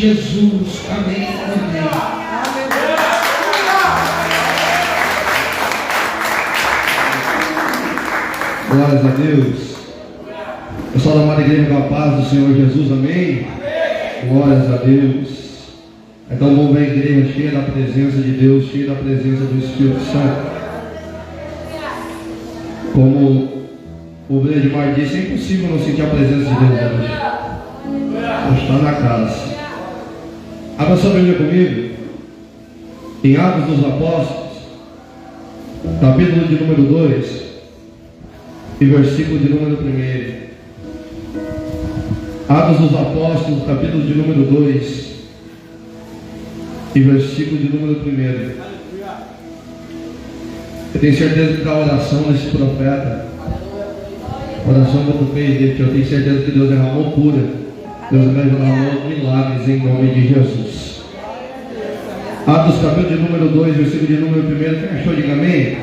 Jesus. Amém. Amém. Glórias a Deus. Pessoal da amada igreja, com a paz do Senhor Jesus, amém? Glórias a Deus. Então vamos ver a igreja cheia da presença de Deus, cheia da presença do Espírito Santo. Como o Bledmar disse, é impossível não sentir a presença de Deus hoje. Deus está na casa. Abra sua Bíblia comigo em Atos dos Apóstolos, capítulo de número 2 e versículo de número 1. Atos dos Apóstolos, capítulo de número 2 e versículo de número 1. Eu tenho certeza que da oração desse profeta, oração muito feia, que eu tenho certeza que Deus derramou cura, Deus derramou milagres em nome de Jesus. Atos capítulo de número 2, versículo de número 1. Quem achou, diga amém.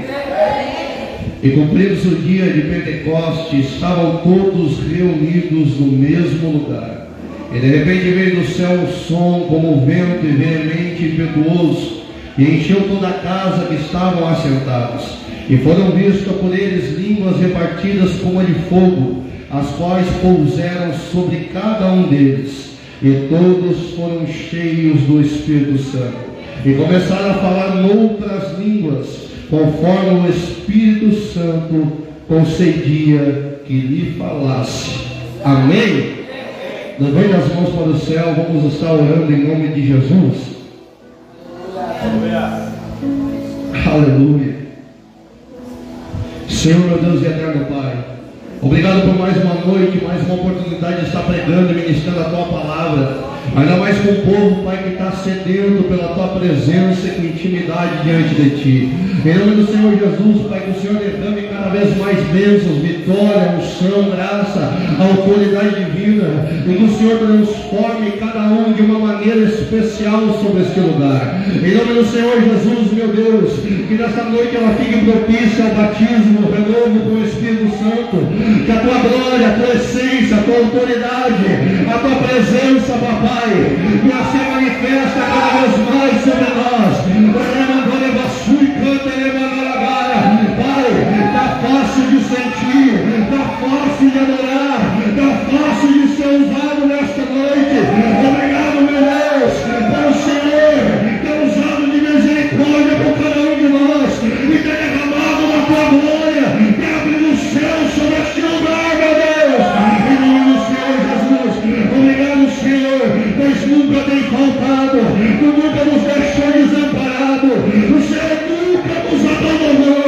E cumprido-se o dia de Pentecostes, estavam todos reunidos no mesmo lugar. E de repente veio do céu um som como vento e veemente e impetuoso, e encheu toda a casa que estavam assentados. E foram vistas por eles línguas repartidas como a de fogo, as quais pousaram sobre cada um deles. E todos foram cheios do Espírito Santo. E começaram a falar noutras línguas, conforme o Espírito Santo concedia que lhe falasse. Amém? Levante as mãos para o céu, vamos estar orando em nome de Jesus. Aleluia. Senhor, meu Deus e eterno Pai, obrigado por mais uma noite, mais uma oportunidade de estar pregando e ministrando a Tua palavra. Ainda mais com o povo, Pai, que está sedento pela Tua presença e com intimidade diante de Ti. Em nome do Senhor Jesus, Pai, que o Senhor derrame cada vez mais bênçãos, vitória, unção, graça, autoridade divina, e que o Senhor transforme cada um de uma maneira especial sobre este lugar. Em nome do Senhor Jesus, meu Deus, que nesta noite ela fique propícia ao batismo, ao renovo com o Espírito Santo, que a Tua glória, a Tua essência, a Tua autoridade, a Tua presença, Papai, que ela se manifesta cada vez mais sobre nós. Pai, está fácil de sentir, está fácil de adorar, está fácil de ser usado nesta noite. Obrigado, meu Deus, para o Senhor ter usado de misericórdia por cada um de nós e ter derramado da Tua glória, ter abrido o céu sobre este lugar, meu Deus. Em nome do Senhor Jesus, obrigado, Senhor, pois nunca tem faltado, Tu nunca nos deixou desamparado, o Senhor nunca nos abandonou.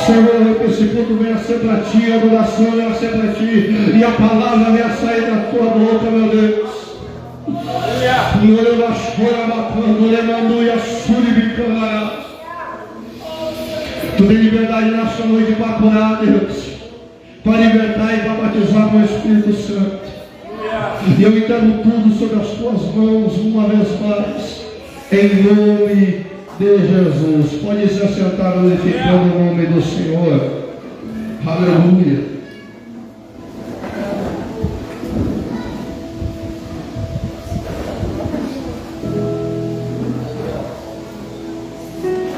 Senhor, que esse culto venha ser para Ti, a adoração venha ser para Ti, e a palavra venha sair da Tua boca, meu Deus. Tu tem liberdade nessa noite para curar, Deus, para libertar e para batizar com o Espírito Santo. E eu entrego tudo sobre as Tuas mãos uma vez mais, em nome de Jesus. Pode se assentar glorificando o nome do Senhor. Aleluia.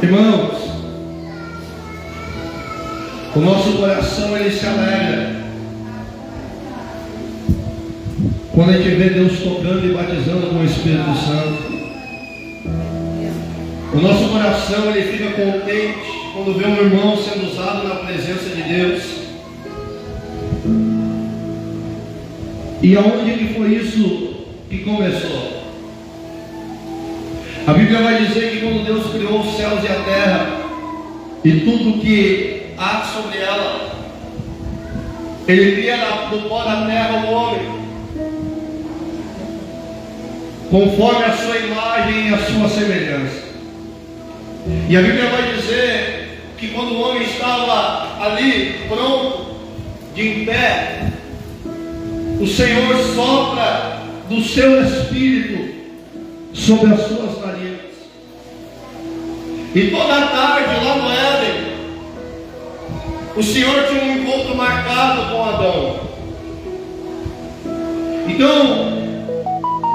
Irmãos, o nosso coração ele se alegra quando a gente vê Deus tocando e batizando com o Espírito Santo. O nosso coração ele fica contente quando vê um irmão sendo usado na presença de Deus. E aonde que foi isso que começou? A Bíblia vai dizer que quando Deus criou os céus e a terra e tudo que há sobre ela, Ele cria do pó da terra o homem, conforme a sua imagem e a sua semelhança. E a Bíblia vai dizer que quando o homem estava ali, pronto, de em pé, o Senhor sopra do seu Espírito sobre as suas narinas. E toda tarde lá no Éden, o Senhor tinha um encontro marcado com Adão. Então,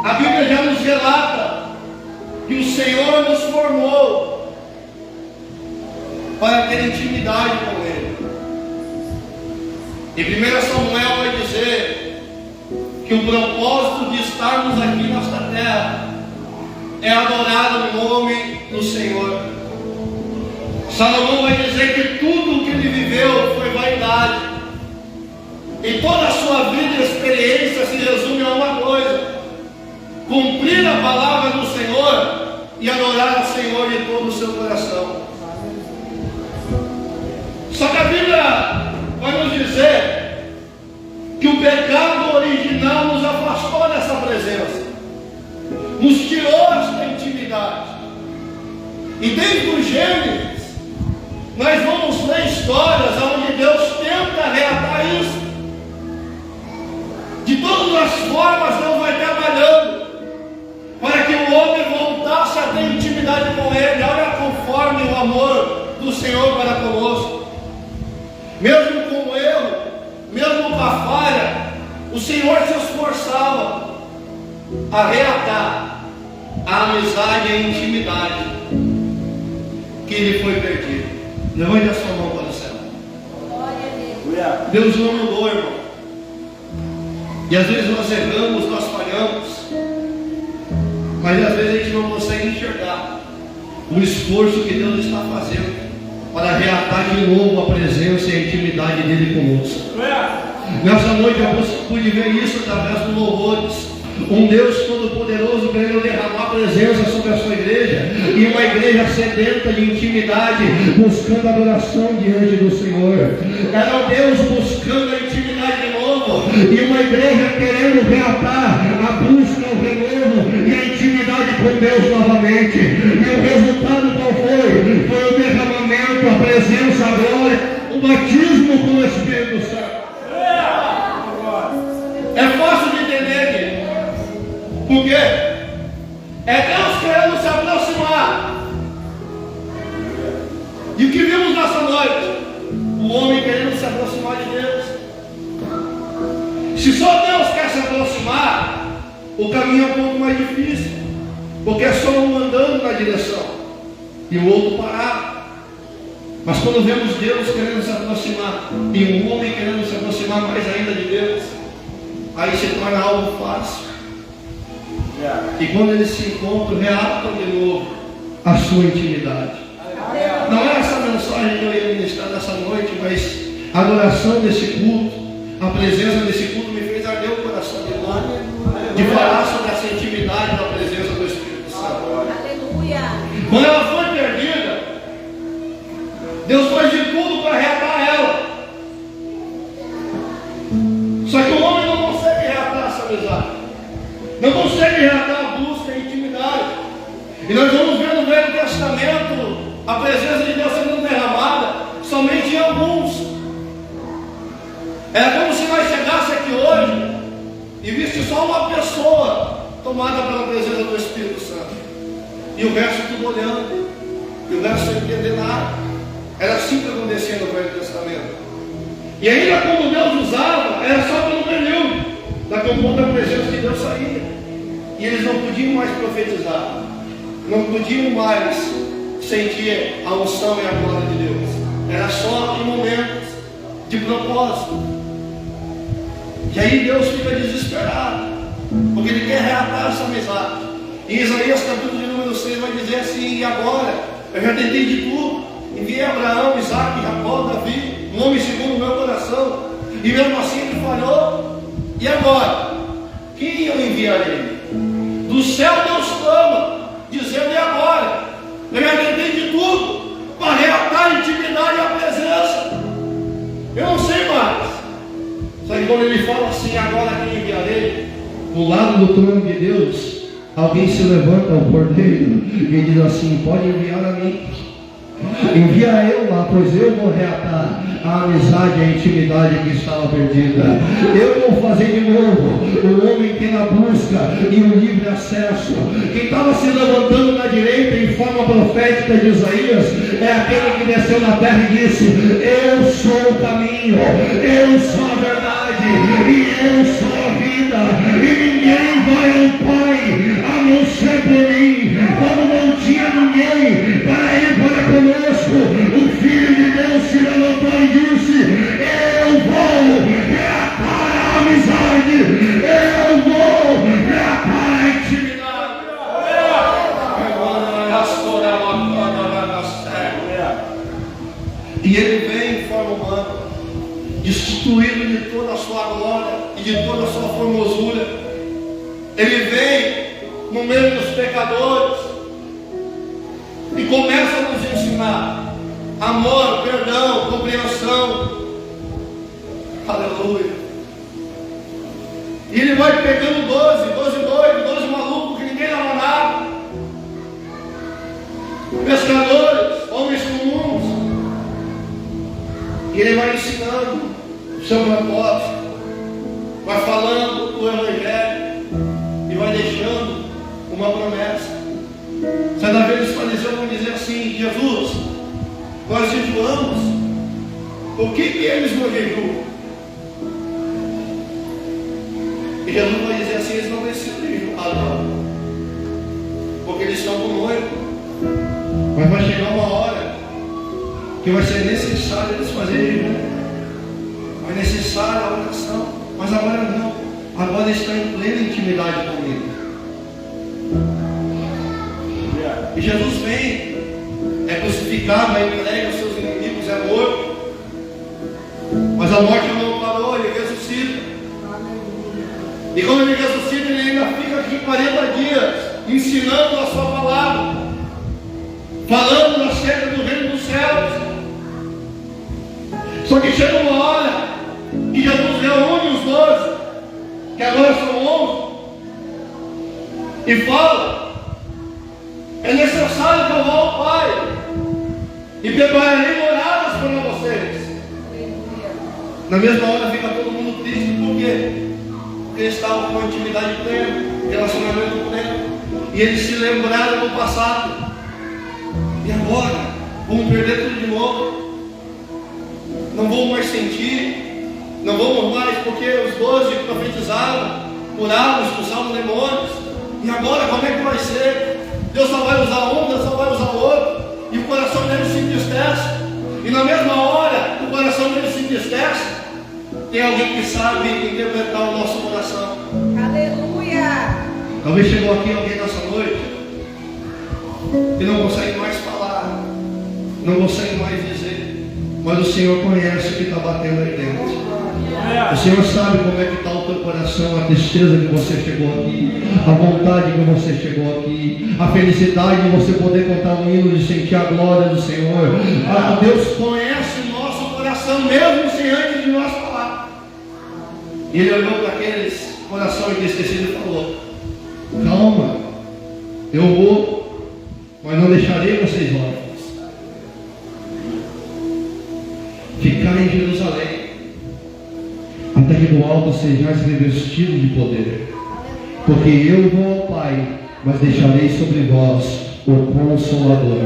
a Bíblia já nos relata que o Senhor nos formou para ter intimidade com Ele. Em 1 Samuel vai dizer que o propósito de estarmos aqui nesta terra é adorar o nome do Senhor. Salomão vai dizer que tudo o que ele viveu foi vaidade. E toda a sua vida e experiência se resume a uma coisa: cumprir a palavra do Senhor e adorar o Senhor de todo o seu coração. Só que a Bíblia vai nos dizer que o pecado original nos afastou dessa presença, nos tirou esta intimidade. E desde o Gênesis nós vamos ler histórias onde Deus tenta reatar isso. De todas as formas Deus vai trabalhando para que o homem voltasse a ter intimidade com Ele. Olha conforme o amor do Senhor para conosco. Mesmo com o erro, mesmo com a falha, o Senhor se esforçava a reatar a amizade e a intimidade que lhe foi perdida. Levante a sua mão para o céu. Deus não mudou, irmão. E às vezes nós erramos, nós falhamos, mas às vezes a gente não consegue enxergar o esforço que Deus está fazendo para reatar de novo a presença e a intimidade dele conosco. Nessa noite eu pude ver isso através dos louvores. Um Deus Todo-Poderoso querendo derramar presença sobre a sua igreja, e uma igreja sedenta de intimidade, buscando adoração diante do Senhor. Era um Deus buscando a intimidade de novo, e uma igreja querendo reatar a busca, o renovo e a intimidade com Deus novamente. E o resultado qual foi? Foi o derramamento, a presença, a glória, o batismo com o Espírito Santo. É fácil de entender, querido. Por quê? É Deus querendo se aproximar. E o que vimos nessa noite? O homem querendo se aproximar de Deus. Se só Deus quer se aproximar, o caminho é um pouco mais difícil, porque é só um andando na direção e o outro parado. Mas quando vemos Deus querendo se aproximar e um homem querendo se aproximar mais ainda de Deus, aí se torna algo fácil. E quando eles se encontram, reatam de novo a sua intimidade. Não é essa mensagem que eu ia ministrar nessa noite, mas a adoração desse culto, a presença desse culto me fez arder o coração de glória, de falar sobre essa intimidade da presença do Espírito Santo. Quando ela foi perdida, Deus faz de tudo para reatar ela. Só que o homem não consegue reatar essa amizade, não consegue reatar a busca e a intimidade. E nós vamos ver no Velho Testamento a presença de Deus sendo derramada somente em alguns. É como se nós chegássemos aqui hoje e visse só uma pessoa tomada pela presença do Espírito Santo, e o resto tudo olhando, e o resto sem entender nada. Era assim que acontecia no Velho Testamento. E ainda como Deus usava, era só pelo período. Daqui a pouco a presença de Deus saía, e eles não podiam mais profetizar, não podiam mais sentir a unção e a glória de Deus. Era só em momentos de propósito. E aí Deus fica desesperado, porque Ele quer reatar essa amizade. Em Isaías capítulo de número 6 vai dizer assim: e agora? Eu já tentei de tudo, enviei Abraão, Isaac, Jacó, Davi, um homem segundo o meu coração, e mesmo assim ele falhou. E agora? Quem eu enviarei? Do céu Deus clama, dizendo: e agora? Eu já tentei de tudo para reatar a intimidade e a presença. Eu não sei mais. Só que quando ele fala assim: agora quem enviarei? Do lado do trono de Deus, alguém se levanta ao cordeiro e diz assim: pode enviar a mim. Envia eu lá, pois eu vou reatar a amizade, a intimidade que estava perdida. Eu vou fazer de novo o homem ter a busca e o livre acesso. Quem estava se levantando na direita em forma profética de Isaías é aquele que desceu na terra e disse: eu sou o caminho, eu sou a verdade e eu sou a vida, e ninguém vai ao Pai a não ser por mim. Quando não tinha ninguém para ir para conosco, o Filho de Deus se levantou e disse: eu vou reatar a amizade, eu vou reatar a intimidade. E ele vem em forma humana, destituído de toda a sua glória e de toda a sua formosura. Ele vem no meio dos pecadores e começa a nos ensinar amor, perdão, compreensão. Aleluia. E ele vai pegando 12 doidos, 12 malucos que ninguém dava nada, pescadores, homens comuns, e ele vai ensinando o seu propósito, vai falando do Evangelho e vai deixando uma promessa. Certa vez os fariseus vão dizer assim: Jesus, nós jejuamos, por que eles não jejuam? E Jesus vai dizer assim: eles não precisam jejuar, não, porque eles estão com o noivo. Mas vai chegar uma hora que vai ser necessário eles fazerem jejum, vai necessária a oração, mas agora não, agora está em plena intimidade comigo. E Jesus vem, é crucificado, é entregue aos seus inimigos, é morto, mas a morte não parou, ele ressuscita. E quando ele ressuscita, ele ainda fica aqui 40 dias ensinando a sua palavra, falando acerca do reino dos céus. Só que chega uma hora que Jesus reúne os 12, que agora são 11, e fala: é necessário que eu vá ao Pai e prepararei moradas para vocês. Na mesma hora fica todo mundo triste. Por quê? Porque eles estavam com uma intimidade plena, relacionamento pleno, e eles se lembraram do passado. E agora vamos perder tudo de novo. Não vamos mais sentir, não vamos mais, porque os 12 profetizaram, curavam, expulsavam demônios. E agora como é que vai ser? Deus só vai usar um, Deus só vai usar outro, e o coração dele se entristece. E na mesma hora o coração dele se entristece, tem alguém que sabe interpretar o nosso coração. Aleluia! Talvez chegou aqui alguém nessa noite que não consegue mais falar, não consegue mais dizer, mas o Senhor conhece o que está batendo aí dentro. O Senhor sabe como é que está o teu coração, a tristeza que você chegou aqui, a vontade que você chegou aqui, a felicidade de você poder cantar um hino, de sentir a glória do Senhor. Deus conhece o nosso coração, mesmo sem antes de nós falar. E Ele olhou para aqueles coração entristecido e falou: calma, eu vou, mas não deixarei vocês órfãos. Ficar em Jerusalém, até que do alto sejais revestidos de poder, porque eu vou ao Pai, mas deixarei sobre vós o Consolador.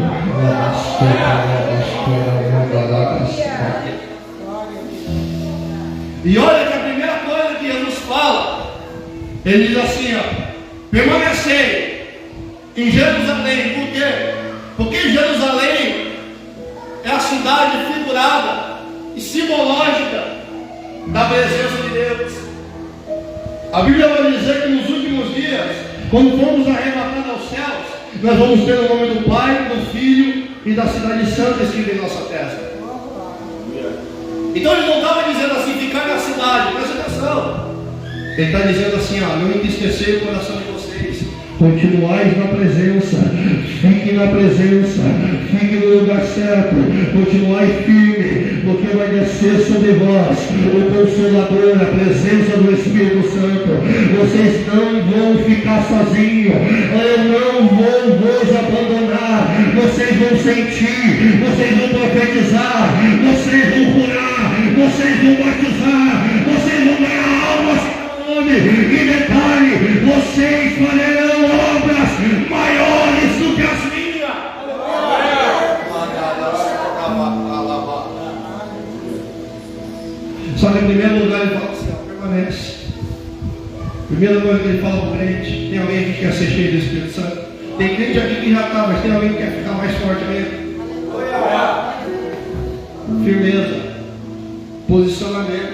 E olha que a primeira coisa que Jesus fala, ele diz assim: ó, permanecei em Jerusalém. Por quê? Porque Jerusalém é a cidade figurada e simbológica da presença de Deus. A Bíblia vai dizer que nos últimos dias, quando formos arrebatados aos céus, nós vamos ter o nome do Pai, do Filho e da cidade santa escrito em nossa testa. Então ele não estava dizendo assim, ficar na cidade, presta atenção. Ele está dizendo assim: ó, não entristecer o coração de vocês, continuais na presença, fiquem na presença, fiquem no lugar certo, continuai firme, porque vai descer sobre vós o Consolador, a presença do Espírito Santo. Vocês não vão ficar sozinhos, eu não vou vos abandonar, vocês vão sentir, vocês vão profetizar, vocês vão curar, vocês vão batizar, vocês vão ganhar almas com nome. E detalhe, vocês farão obras maiores do que as minhas. Só que em primeiro lugar ele fala assim, permanece. Primeira coisa que ele fala para o crente, tem alguém que quer ser cheio do Espírito Santo? Tem crente aqui que já está, mas tem alguém que quer ficar mais forte mesmo? Firmeza, posicionamento.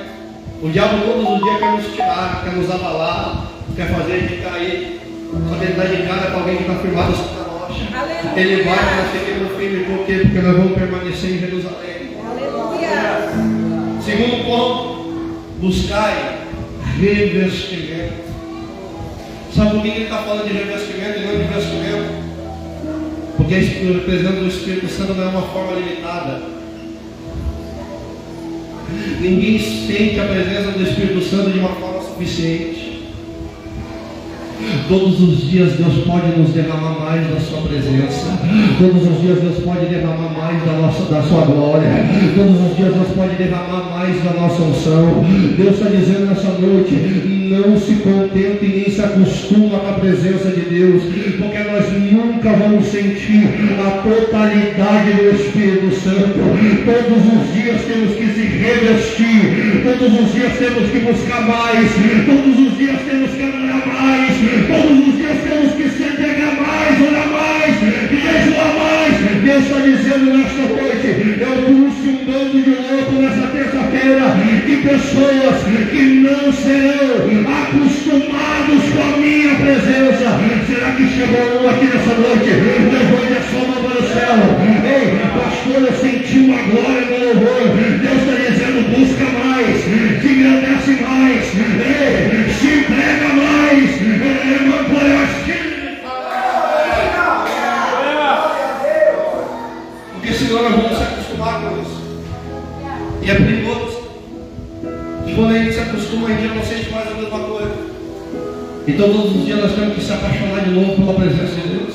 O diabo todos os dias quer nos tirar, quer nos abalar, quer fazer a gente cair. Só que ele dá de cara para alguém que está firmado sobre a rocha. Ele vai para nós ficarmos firmes, por quê? Porque nós vamos permanecer em Jerusalém. Aleluia. Segundo ponto, buscai revestimento. Sabe por que ele está falando de revestimento e não de vestimento? Porque a presença do Espírito Santo não é uma forma limitada. Ninguém sente a presença do Espírito Santo de uma forma suficiente. Todos os dias Deus pode nos derramar mais da sua presença. Todos os dias Deus pode derramar mais da sua glória. Todos os dias Deus pode derramar mais da nossa unção. Deus está dizendo nessa noite, não se contente e nem se acostuma com a presença de Deus, porque nós nunca vamos sentir a totalidade do Espírito Santo. Todos os dias temos que se revestir. Todos os dias temos que buscar mais. Todos os dias temos que adorar mais. Todos os dias temos que se entregar mais, orar mais, jejuar mais. Deus está dizendo nesta noite, eu trouxe um bando de louco nessa terça-feira, de pessoas que não serão acostumados com a minha presença. Será que chegou um aqui nessa noite? Levante a sua mão para o céu. Ei, pastor, eu senti uma glória no louvor. Deus está dizendo, busca mais, te engrandece mais, ei, se entrega mais. Porque senão nós vamos se acostumar com isso. E é perigoso. E quando a gente se acostuma, a gente já não sente mais a mesma coisa. Então todos os dias nós temos que se apaixonar de novo pela presença de Deus.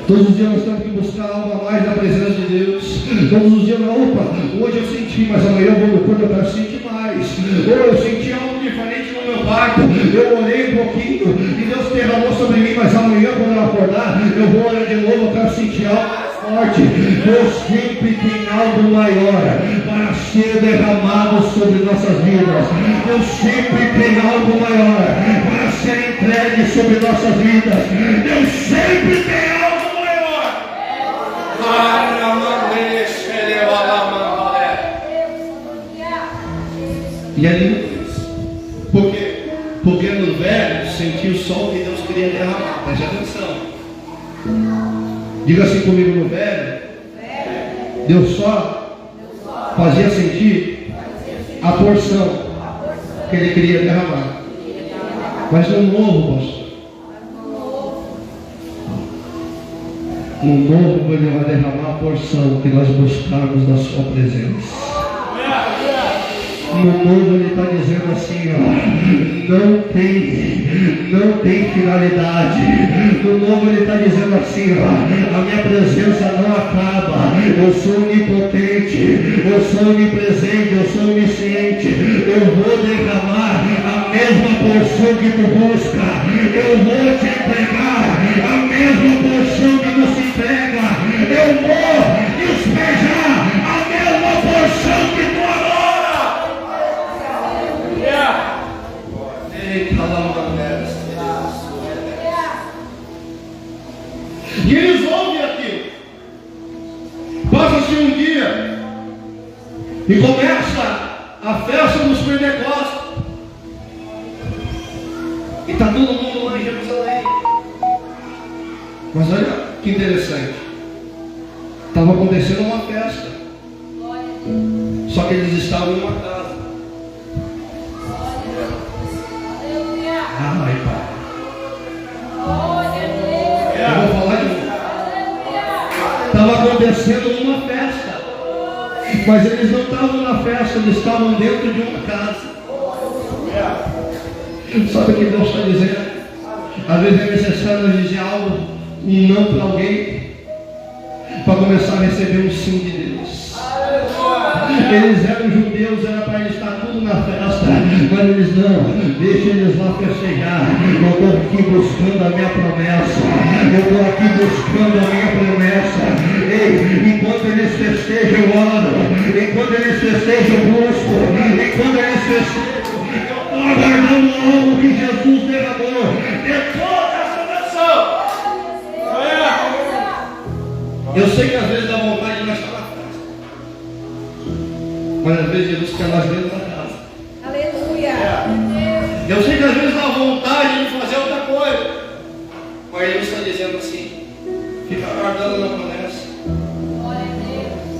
Todos os dias nós temos que buscar algo a mais da presença de Deus. Todos os dias, opa, hoje eu senti, mas amanhã eu vou no culto, eu quero sentir mais. Ou eu senti algo diferente no meu quarto, eu orei um pouquinho e Deus derramou sobre mim, mas amanhã quando eu acordar, eu vou orar de novo, eu quero sentir algo mais forte. Deus sempre tem algo maior para ser derramado sobre nossas vidas. Deus sempre tem algo maior para ser entregue sobre nossas vidas. Deus sempre tem algo. E ali, por quê? Porque no velho sentiu o sol que Deus queria derramar. Preste atenção. Diga assim comigo, no velho, Deus só fazia sentir a porção que Ele queria derramar. Mas no novo, pastor, no novo Ele vai derramar a porção que nós buscarmos da sua presença. No novo Ele está dizendo assim, ó, não tem finalidade. No novo Ele está dizendo assim, ó, a minha presença não acaba. Eu sou onipotente, eu sou onipresente, eu sou onisciente. Eu vou derramar a mesma porção que tu busca. Eu vou te entregar a mesma porção que tu se entrega. Eu vou despejar a mesma porção que tu adora. E eles ouvem aquilo. Passa-se um dia e começa a festa dos Pentecostes. E está todo mundo lá em Jerusalém. Mas olha que interessante. Estava acontecendo uma festa. Só que eles estavam em uma casa. Ai, pai. Eu vou falar de novo. Estava acontecendo uma festa. Mas eles não estavam na festa, eles estavam dentro de uma casa. Sabe o que Deus está dizendo? Às vezes é necessário dizer algo, um não para alguém. para começar a receber o sim de Deus. Eles eram judeus, era para eles estar tudo na festa, mas eles não, deixa eles lá festejar. Eu estou aqui buscando a minha promessa, eu estou aqui buscando a minha promessa. Ei, enquanto eles festejam, eu oro, enquanto eles festejam, eu busco, enquanto eles festejam, eu estou aguardando algo que Jesus derramou. Depois dessa nação, eu sei que às vezes dá vontade de nós estar na festa, mas às vezes Jesus quer nós dentro da casa. Aleluia. Eu sei que às vezes dá vontade de fazer outra coisa, mas ele está dizendo assim: fica aguardando na promessa,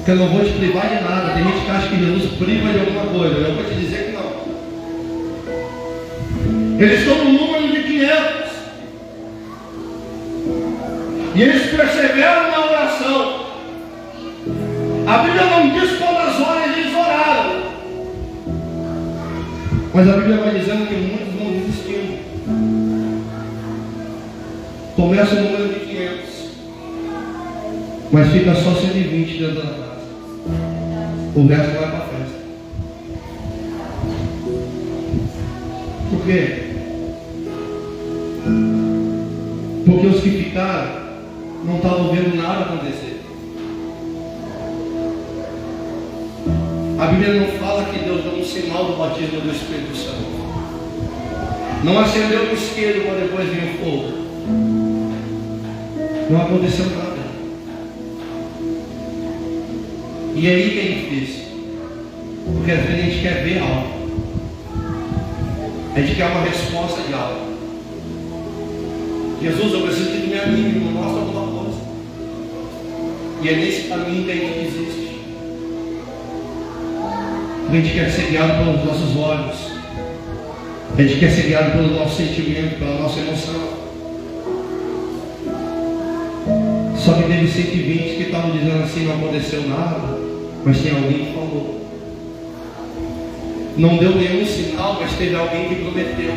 que eu não vou te privar de nada. Tem gente que acha que Jesus priva de alguma coisa, eu vou te dizer que não. Eles estão no número de 500 e eles perseveram na oração. A Bíblia não diz quantas horas eles oraram, mas a Bíblia vai dizendo que muitos vão desistindo. Começa o número de 500, mas fica só 120 dentro da casa. O resto vai para a festa. Por quê? Porque os que ficaram não estavam vendo nada acontecer. A Bíblia não fala que Deus deu um sinal do batismo do Espírito Santo. Não acendeu o isqueiro para depois vir o fogo. Não aconteceu nada. E aí que é difícil, porque às vezes a gente quer ver algo, a gente quer uma resposta de algo. Jesus, eu preciso que tu me anime, me mostra alguma coisa. E é nesse caminho que a gente desiste. A gente quer ser guiado pelos nossos olhos, a gente quer ser guiado pelo nosso sentimento, pela nossa emoção. Só que teve 120 que estavam dizendo assim: não aconteceu nada, mas tem alguém que falou. Não deu nenhum sinal, mas teve alguém que prometeu.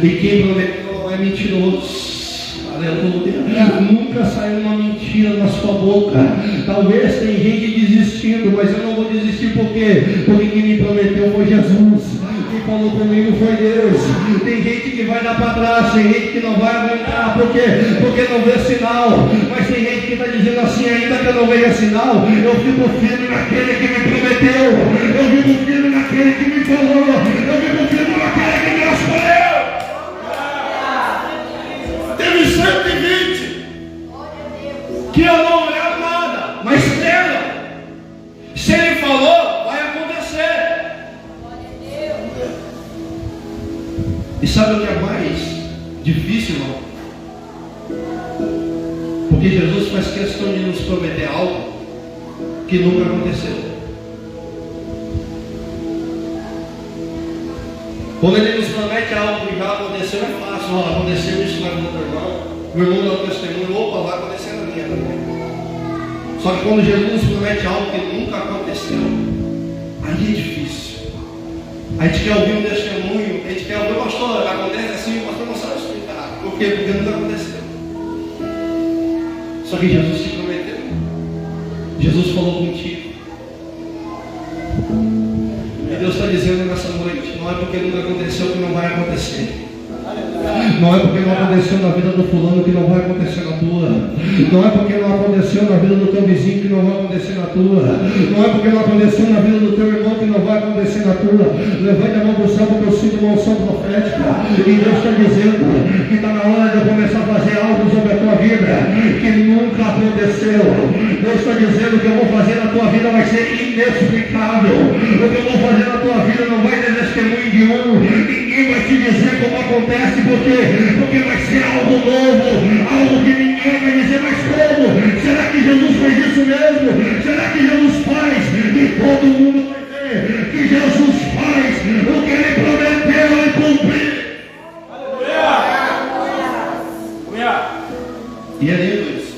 E quem prometeu não é mentiroso. Aleluia. Nunca saiu uma mentira na sua boca. Talvez tem gente desistindo, mas eu não vou desistir. Por quê? Porque quem me prometeu foi Jesus. Quem falou comigo foi Deus. Tem gente que vai dar para trás, tem gente que não vai aguentar. Por quê? Porque não vê sinal. Mas tem gente que está dizendo assim: ainda que eu não veja sinal, eu fico firme naquele que me prometeu, eu fico firme naquele que me falou, eu fico firme naquele que me escolheu. Teve 120 que eu não levo nada, mas creram. Se ele falou, vai acontecer. E sabe o que é mais difícil, irmão? Porque Jesus faz questão de nos prometer algo que nunca aconteceu. Quando ele nos promete algo que já aconteceu, é fácil. Olha, aconteceu isso na vida do irmão, o irmão dá o testemunho, opa, vai acontecer na minha também. Só que quando Jesus nos promete algo que nunca aconteceu, aí é difícil. A gente quer ouvir um testemunho, a gente quer ouvir: pastor, acontece assim, o pastor não sabe explicar. Por quê? Porque nunca aconteceu. Só que Jesus te prometeu. Jesus falou contigo. E Deus está dizendo nessa noite: não é porque nunca aconteceu que não vai acontecer. Não é porque não aconteceu na vida do fulano que não vai acontecer na tua. Não é porque não aconteceu na vida do teu vizinho que não vai acontecer na tua. Não é porque não aconteceu na vida do teu irmão que não vai acontecer na tua. Levante a mão para o céu, porque eu sinto uma unção profética. E Deus está dizendo que está na hora de eu começar a fazer algo sobre a tua vida que nunca aconteceu. Deus está dizendo que eu vou fazer na tua vida vai ser inexplicável. O que eu vou fazer na tua vida não vai ter testemunho de um. Ninguém vai te dizer como acontece. Por quê? Porque vai ser algo novo, algo que ninguém vai dizer: mas como? Será que Jesus fez isso mesmo? Será que Jesus faz? E todo mundo vai ver que Jesus faz o que ele prometeu e cumprir. Aleluia! E é lindo isso.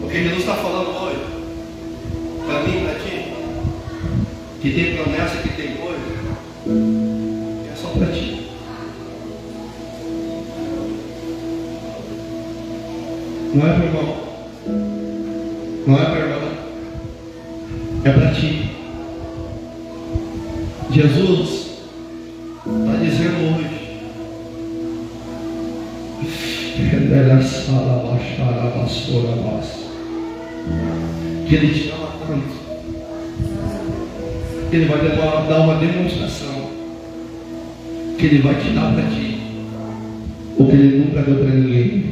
Porque Jesus está falando hoje, para mim e para ti, que tem promessa, que tem coisa, para ti. Não é para o irmão, não é para a irmã, é para ti. Jesus está dizendo hoje que Ele te ama tanto, que Ele vai dar uma demonstração, que Ele vai te dar para ti o que Ele nunca deu para ninguém.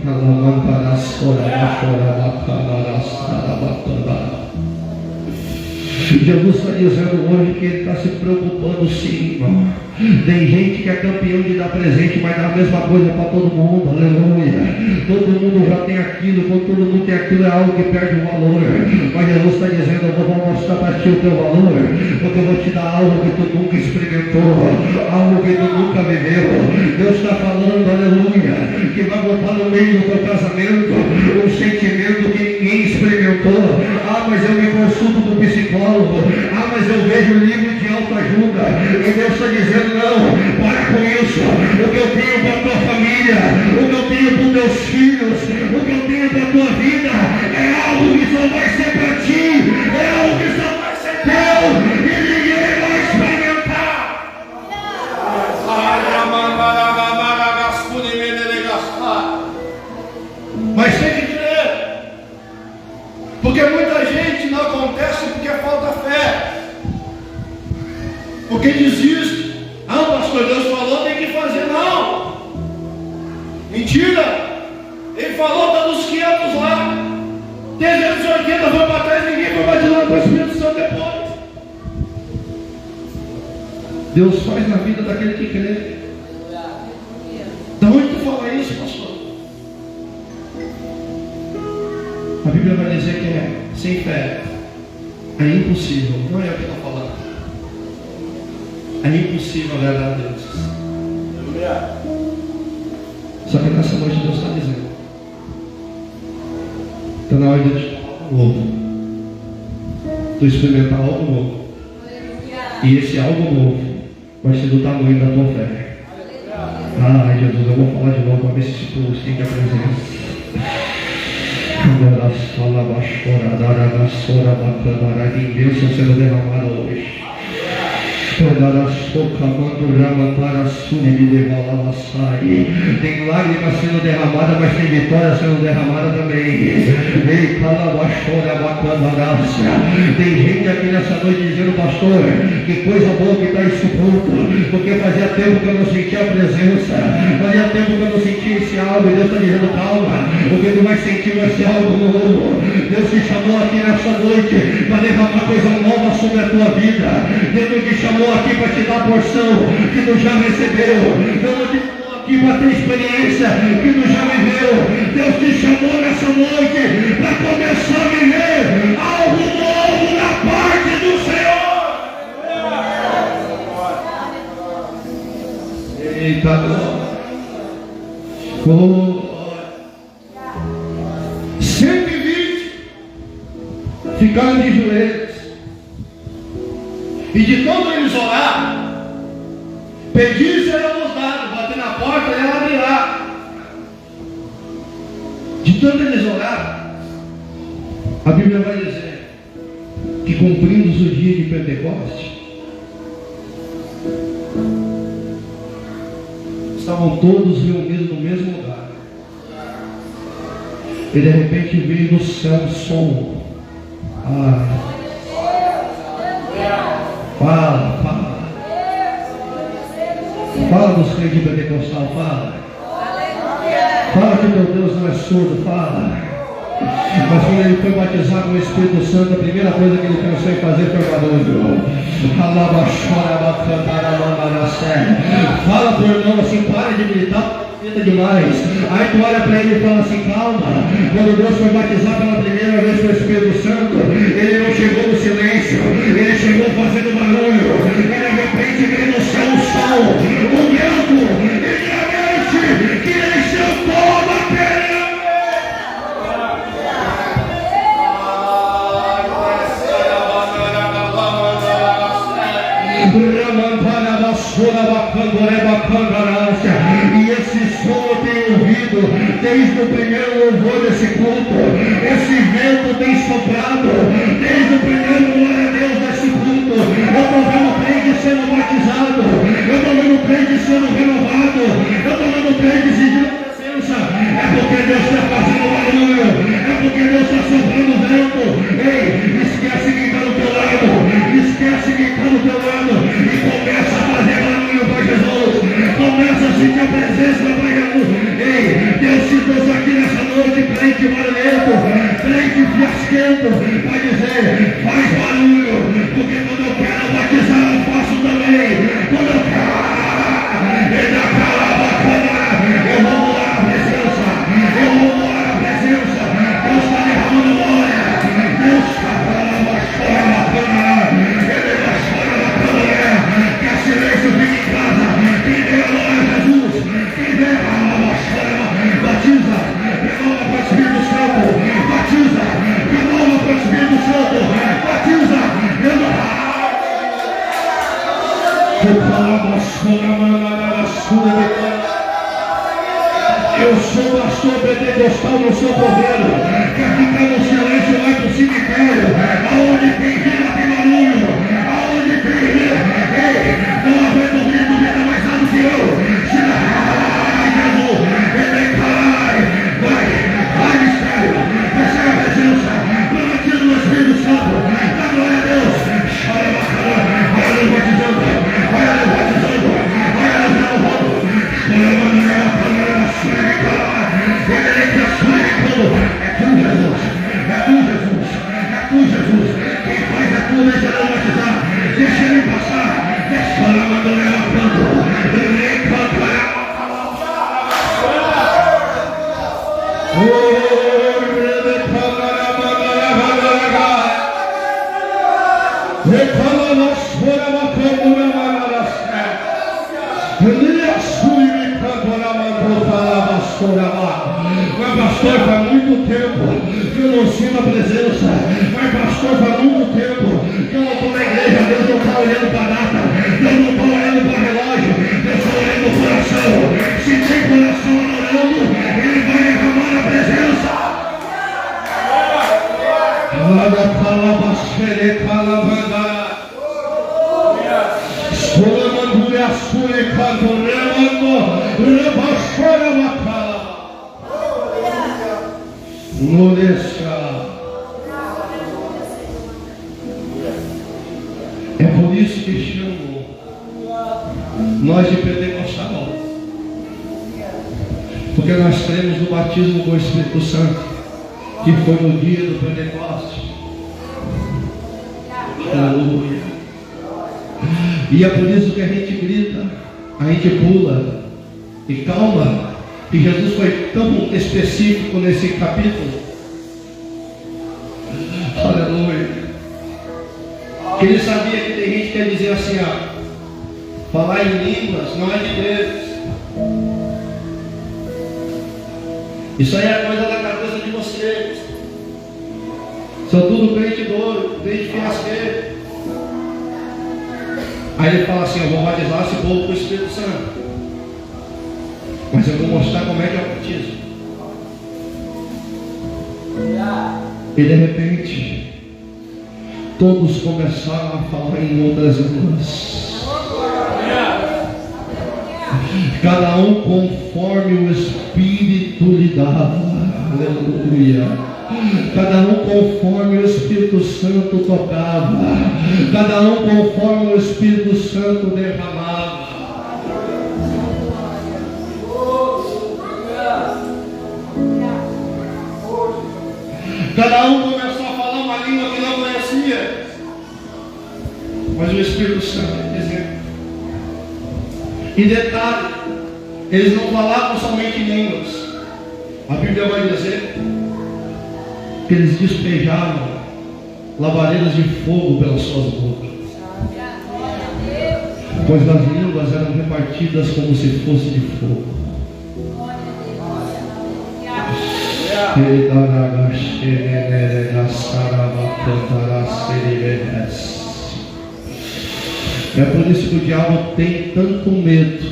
Jesus está dizendo hoje que Ele está se preocupando sim, irmão. Tem gente que é campeão de dar presente, mas dá a mesma coisa para todo mundo, aleluia. Todo mundo já tem aquilo, quando todo mundo tem aquilo é algo que perde o valor. Mas Jesus está dizendo, eu vou mostrar para ti o teu valor, porque eu vou te dar algo que tu nunca experimentou, algo que tu nunca viveu. Deus está falando, aleluia, que vai botar no meio do teu casamento um sentimento que ninguém experimentou. Ah, mas eu me consulto com psicólogo. Ah, mas eu vejo livro de autoajuda. E Deus está dizendo, não, para com isso. O que eu tenho para a tua família, o que eu tenho para os teus filhos, o que eu tenho para a tua vida, é algo que só vai ser para ti, é algo que só vai ser teu, e ninguém vai experimentar. Mas tem que crer, porque muita gente não acontece porque falta fé, porque desiste. Ah, o pastor Deus falou, tem que fazer. Não, mentira. Ele falou, está nos 500 lá, 380 foi para trás, ninguém foi batizado com o Espírito Santo depois. Deus faz na vida daquele que crê. Da onde tu fala isso, pastor? A Bíblia vai dizer que é sem fé é impossível. Não é o que está falando. É impossível agradar a Deus. Só que nessa noite Deus está dizendo, está na hora de te falar algo novo, tu experimentar algo novo, e esse algo novo vai ser do tamanho da tua fé. Ai, Jesus, eu vou falar de novo para ver se tu sente a presença. Tem bênção sendo derramada hoje. Tem lágrimas sendo derramadas, mas tem vitória sendo derramada também. Tem gente aqui nessa noite dizendo, pastor, que coisa boa que está esse culto, porque fazia tempo que eu não sentia a presença, fazia tempo que eu não sentia esse algo, e Deus está dizendo, calma, o que tu vai sentir vai ser algo novo. Deus te chamou aqui nessa noite para derramar coisa nova sobre a tua vida. Deus te chamou aqui para te dar a porção que tu já recebeu. Deus te chamou aqui para ter experiência que tu já viveu. Deus te chamou nessa noite para começar a viver algo novo da parte do Senhor. Eita glória. 120 ficaram de joelhos. E de tanto eles orar, pedir será-vos dado, bater na porta e ela abrirá. De tanto eles orar, a Bíblia vai dizer que cumprindo o dia de Pentecoste, estavam todos reunidos no mesmo lugar. E de repente veio do céu um som. Fala dos crentes de Pentecostal, fala. Fala que teu Deus não é surdo, fala. Mas quando ele foi batizar com o Espírito Santo, a primeira coisa que ele pensou em fazer foi barulho. Fala para o irmão assim, para de gritar, demais. Aí tu olha para ele e fala assim, calma. Quando Deus foi batizar pela primeira vez com o Espírito Santo, ele não chegou no silêncio, ele chegou fazendo barulho. E de repente veio no céu um sol, um vento, literalmente, que encheu toda a terra. E esse som eu tenho ouvido vento, desde o primeiro louvor desse culto. Esse vento tem soprado, desde o primeiro glória a Deus desse culto. Eu estou vendo crente sendo batizado, eu estou vendo crente sendo renovado, eu estou vendo crente sentindo presença. É porque Deus está fazendo barulho, é porque Deus está soprando vento. Ei, esquece quem está do teu lado, esquece quem está do teu lado e começa a fazer barulho para Jesus. Começa a sentir a presença para Jesus. Ei, Deus te trouxe aqui nessa noite, crente barulhento, crente fiasquento, vai dizer, faz barulho, porque quando eu quero batizar eu faço também. Quando eu quero, ele acaba a câmara, eu vou morar a presença, eu vou morar a presença. Deus está derramando glória, Deus está falando a câmara, ele vai chorar na câmara, que a silêncio fique em casa. Quem vê a glória a Jesus, quem vê a batiza, renova para o Espírito Santo, batiza, renova para o Espírito Santo, batiza, renova. Eu sou pastor pentecostal, não sou governo. Quer ficar no silêncio, vai para o cemitério. Aonde tem vida tem barulho. Aonde tem vida, não aguento ouvir duvida mais alto que eu. Jesus, vai mistério, recebe a presença, prometido no Espírito Santo, dá glória a Deus. Chora bacana, vai ali batizando, vai ali batizando, vai ali renovando. Chora bacana, chora bacana, ele que chora bacana. É tu, Jesus, é tu, Jesus, é tu, Jesus. Quem faz é tu, deixa ele batizar, deixa ele passar, deixa ele mandar ela canto, ele canta. Mas pastor, faz muito tempo que eu não sinto a presença. Mas pastor, faz muito tempo que eu não estou na igreja. Deus não está olhando para a data, Deus não está olhando para o relógio, Deus está olhando para o coração. Se tem coração adorando, ele vai derramar a presença. É por isso que chamam nós de pentecostal, porque nós cremos no batismo com o Espírito Santo, que foi no dia do Pentecostes. Aleluia. E é por isso que a gente grita, a gente pula e calma, que Jesus foi tão específico nesse capítulo. Aleluia. Que ele sabia que tem gente que quer dizer assim, falar em línguas não é de Deus. Isso aí é coisa da cabeça de vocês. São tudo crente doido, crente fiasqueiro. Aí ele fala assim, eu vou batizar esse povo com o Espírito Santo, mas eu vou mostrar como é que é o batismo. E de repente todos começaram a falar em outras línguas, cada um conforme o Espírito lhe dava. Aleluia. Cada um conforme o Espírito Santo tocava, cada um conforme o Espírito Santo derramava. Cada um começou a falar uma língua que não conhecia, mas o Espírito Santo dizia. E detalhe, eles não falavam somente em línguas. A Bíblia vai dizer que eles despejavam lavareiras de fogo pelas suas bocas, pois as línguas eram repartidas como se fosse de fogo. É por isso que o diabo tem tanto medo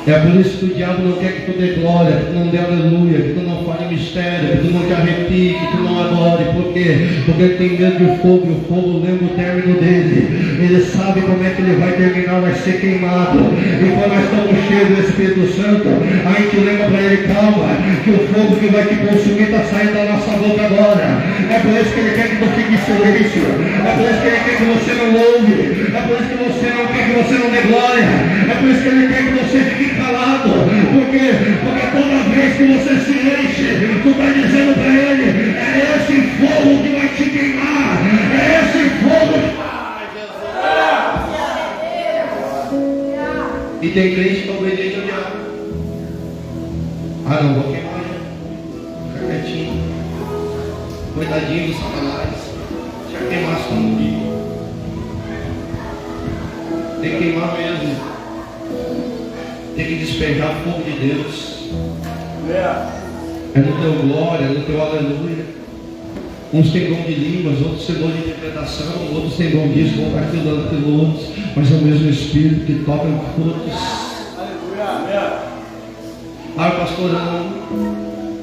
É por isso que o diabo não quer que tu dê glória, que tu não dê aleluia, que tu não fale mistério, que tu não te arrepie, que tu não adore. Por quê? Porque ele tem medo de fogo, e o fogo lembra o término dele. Ele sabe como é que ele vai terminar, vai ser queimado. E quando nós estamos cheios do Espírito Santo, a gente lembra para ele, calma, que o fogo que vai te consumir está saindo da nossa boca agora. É por isso que ele quer que tu fique em silêncio. É por isso que ele quer que você não ouve. É por isso que você não quer que você não dê glória. É por isso que ele quer que você fique calado. Por quê? Porque toda vez que você se enche, tu está dizendo para ele, é esse fogo que vai te queimar. É esse fogo. E tem crente que é obediente ao diabo. Ah, não, vou queimar já. Fica quietinho. Coitadinho do Satanás. Já queimasse como um bico. Tem que queimar mesmo. Tem que despejar o fogo de Deus. É no teu glória, é no teu aleluia. Uns têm dom de línguas, outros têm dom de interpretação, outros têm dom disso, compartilhando pelo outros, mas é o mesmo Espírito que toca em todos. Ah, pastor,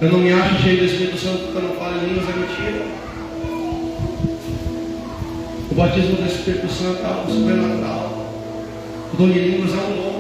eu não me acho cheio do Espírito Santo porque eu não falo em línguas, é mentira. O batismo do Espírito Santo é algo supernatural. O dom de línguas é um dom.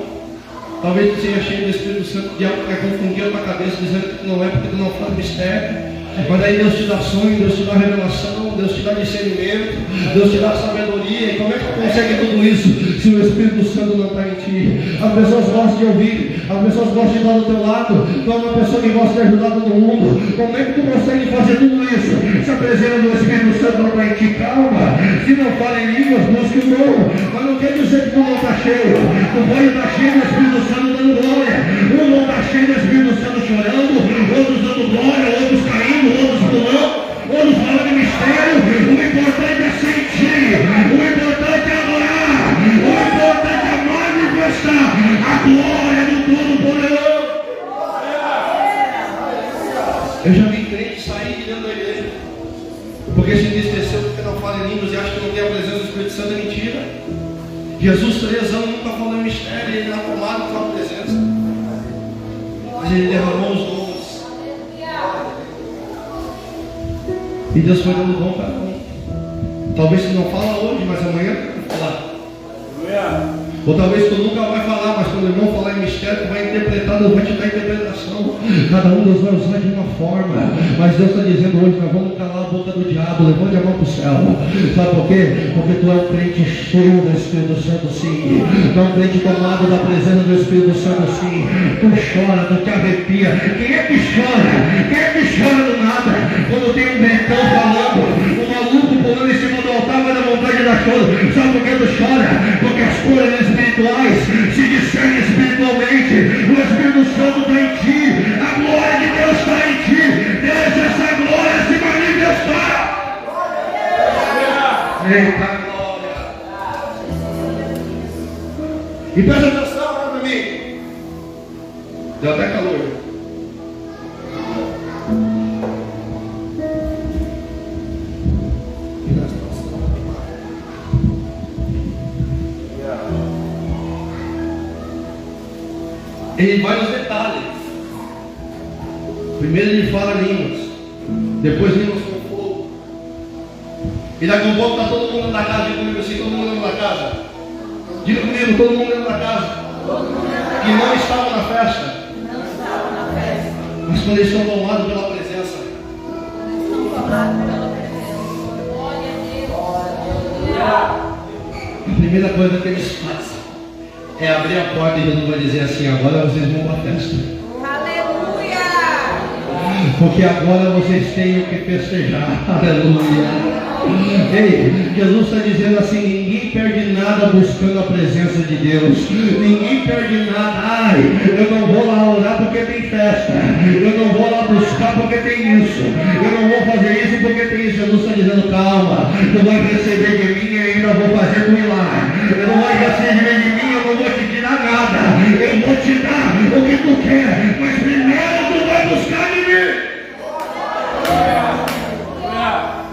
Talvez tu seja cheio do Espírito Santo, de algo que vai confundir a tua cabeça, dizendo que tu não é porque tu não fala mistério. Mas aí Deus te dá sonho, Deus te dá revelação, Deus te dá discernimento, Deus te dá sabedoria. E como é que tu consegue tudo isso se o Espírito Santo não está em ti? As pessoas gostam de ouvir, as pessoas gostam de estar do teu lado. Tu é uma pessoa que gosta de ajudar todo mundo. Como é que tu consegue fazer tudo isso se a presença do Espírito Santo não está em ti? Calma, se não fala em línguas, busque o dom. Mas não quer dizer que tu não está cheio. Tu pode estar cheio do Espírito Santo dando glória. Um não está cheio do Espírito Santo chorando, outros dando glória, outros caindo, outros pulando, outros falando de mistério. O importante é sentir, o importante é adorar, o importante é manifestar a glória do Todo-Poderoso. Eu já vi crente sair de dentro da igreja porque se entristeceu porque não fala em línguas e acha que não tem a presença do Espírito Santo. É mentira. Jesus 3 anos nunca falou em mistério, ele não tomado com a presença, mas ele derramou os dons. E Deus foi dando dom para um. Talvez tu não fala hoje, mas amanhã tu vai falar. Ou talvez tu nunca vai falar, mas quando o irmão falar em mistério, tu vai interpretar, Deus vai te dar interpretação. Cada um dos vai usar de uma forma. Mas Deus está dizendo hoje, nós vamos calar a boca do diabo, levante a mão para o céu. Sabe por quê? Porque tu é um crente cheio do Espírito Santo, sim. Tu é um crente tomado da presença do Espírito Santo, sim. Tu chora, tu te arrepia. Quem é que chora? Quem é que chora do nada? Quando tem um mentão falando, um maluco pulando em cima do altar, vai dar vontade de dar choro. Sabe por que tu chora? Porque as coisas espirituais se discernem espiritualmente. O Espírito Santo está em ti, a glória de Deus está em ti. Deixa essa glória se manifestar. Eita glória! E presta atenção, olha para mim. Deu até calor. Ele vai nos detalhes. Primeiro ele fala línguas, depois línguas com fogo. E daqui a pouco está todo mundo na casa. Diga comigo assim, todo mundo na casa. Diga comigo, todo mundo na casa. Que não estava na festa. Mas quando eles estão tomados pela presença. A primeira coisa que eles fazem é abrir a porta e Deus vai dizer assim: agora vocês vão para a festa. Aleluia! Porque agora vocês têm o que festejar. Aleluia! Ei, Jesus está dizendo assim: ninguém perde nada buscando a presença de Deus. Ninguém perde nada. Ai, eu não vou lá orar porque tem festa. Eu não vou lá buscar porque tem isso. Eu não vou fazer isso porque tem isso. Jesus está dizendo: calma, tu vai receber de mim e ainda vou fazer tu ir lá. Eu não vou receber de mim, eu não vou te tirar nada. Eu vou te dar o que tu quer, mas primeiro tu vai buscar de mim.